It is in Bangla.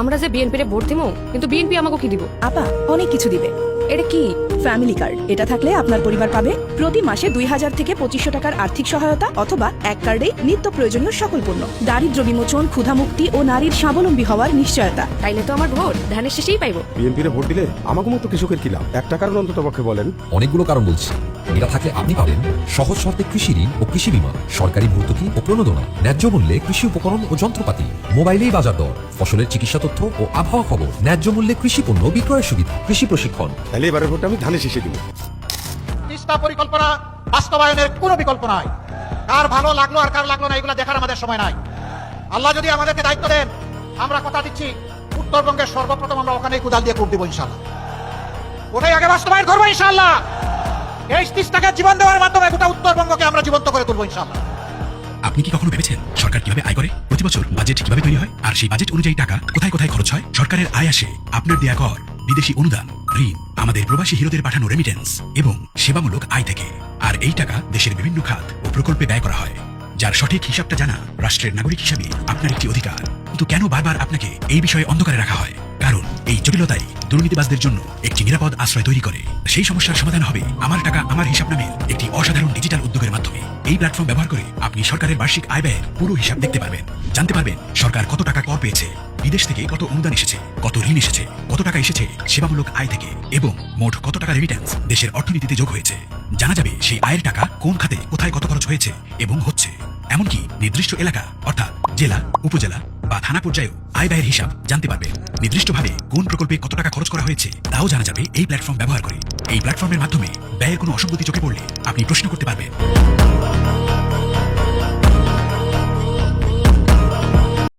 আমরা যে বিএনপিরে ভোট দিমু, কিন্তু বিএনপি আমাকে কি দিব? আপা অনেক কিছু দিবে। এটা কি? Family card. এটা থাকলে আপনার পরিবার পাবে প্রতি মাসে 2000 থেকে 2500 টাকার আর্থিক সহায়তা, অথবা এক কার্ডেই নিত্য প্রয়োজনীয় সকল পণ্য, দারিদ্র বিমোচন, ক্ষুধামুক্তি ও নারীর স্বাবলম্বী হওয়ার নিশ্চয়তা। তাইলে তো আমার ভোট ধানের শেষেই পাইবো। বিএনপিরে ভোট দিলে আমাকে মতো কৃষকের কি লাভ? একটা কারণ অন্তত পক্ষে বলেন। অনেকগুলো কারণ বলছি। এটা থাকলে আপনি পাবেন সহজ শর্তে কৃষি ঋণ ও কৃষি বীমা, সরকারি ভর্তুকি ও প্রণোদনা, ন্যায্য মূল্যে কৃষি উপকরণ ও যন্ত্রপাতি, মোবাইলেই বাজার দর, ফসলের চিকিৎসা তথ্য ও আবহাওয়া খবর, ন্যায্য মূল্যে কৃষি পণ্য বিক্রয়ের সুবিধা, কৃষি প্রশিক্ষণ। তাহলে এবারের ভোটটা আমি ধানের শেষে দিব। তিস্তা পরিকল্পনা বাস্তবায়নের কোনো বিকল্প নাই। কার ভালো লাগলো আর কার লাগলো না এগুলো দেখার আমাদের সময় নাই। আল্লাহ যদি আমাদেরকে দায়িত্ব দেন, আমরা কথা দিচ্ছি উত্তরবঙ্গের সর্বপ্রথম আমরা ওখানে কুদাল দিয়ে কূপ দিব ইনশাল্লাহ। ওটাই আগে বাস্তবায়ন করবো ইনশাল্লাহ। এই তিস্তাকে জীবন দেওয়ার মাধ্যমে গোটা উত্তরবঙ্গকে আমরা জীবন্ত করে তুলবো ইনশাল্লাহ। আপনি কি কখনো ভেবেছেন সরকার কিভাবে আয় করে? প্রতি বছর বাজেট কিভাবে তৈরি হয়, আর সেই বাজেট অনুযায়ী টাকা কোথায় কোথায় খরচ হয়? সরকারের আয় আসে আপনার দেয়া কর, বিদেশি অনুদান, ঋণ, আমাদের প্রবাসী হিরোদের পাঠানো রেমিটেন্স এবং সেবামূলক আয় থেকে। আর এই টাকা দেশের বিভিন্ন খাত ও প্রকল্পে ব্যয় করা হয়, যার সঠিক হিসাবটা জানা রাষ্ট্রের নাগরিক হিসাবে আপনার একটি অধিকার। কিন্তু কেন বারবার আপনাকে এই বিষয়ে অন্ধকারে রাখা হয়? কারণ এই জটিলতাই দুর্নীতিবাজদের জন্য একটি নিরাপদ আশ্রয় তৈরি করে। সেই সমস্যার সমাধান হবে আমার টাকা আমার হিসাব নামের একটি অসাধারণ ডিজিটাল উদ্যোগের মাধ্যমে। এই প্ল্যাটফর্ম ব্যবহার করে আপনি সরকারের বার্ষিক আয় ব্যয়ের পুরো হিসাব দেখতে পারবেন, জানতে পারবেন সরকার কত টাকা কর পেয়েছে, বিদেশ থেকে কত অনুদান এসেছে, কত ঋণ এসেছে, কত টাকা এসেছে সেবামূলক আয় থেকে, এবং মোট কত টাকা রেমিটেন্স দেশের অর্থনীতিতে যোগ হয়েছে। জানা যাবে সেই আয়ের টাকা কোন খাতে কোথায় কত খরচ হয়েছে এবং হচ্ছে। এমনকি নির্দিষ্ট এলাকা অর্থাৎ জেলা, উপজেলা বা থানা পর্যায়েও আয় ব্যয়ের হিসাব জানতে পারবেন। নির্দিষ্টভাবে কোন প্রকল্পে কত টাকা খরচ করা হয়েছে তাও জানা যাবে এই প্ল্যাটফর্ম ব্যবহার করে। এই প্ল্যাটফর্মের মাধ্যমে ব্যয়ের কোনো অসঙ্গতি চোখে পড়লে আপনি প্রশ্ন করতে পারবেন।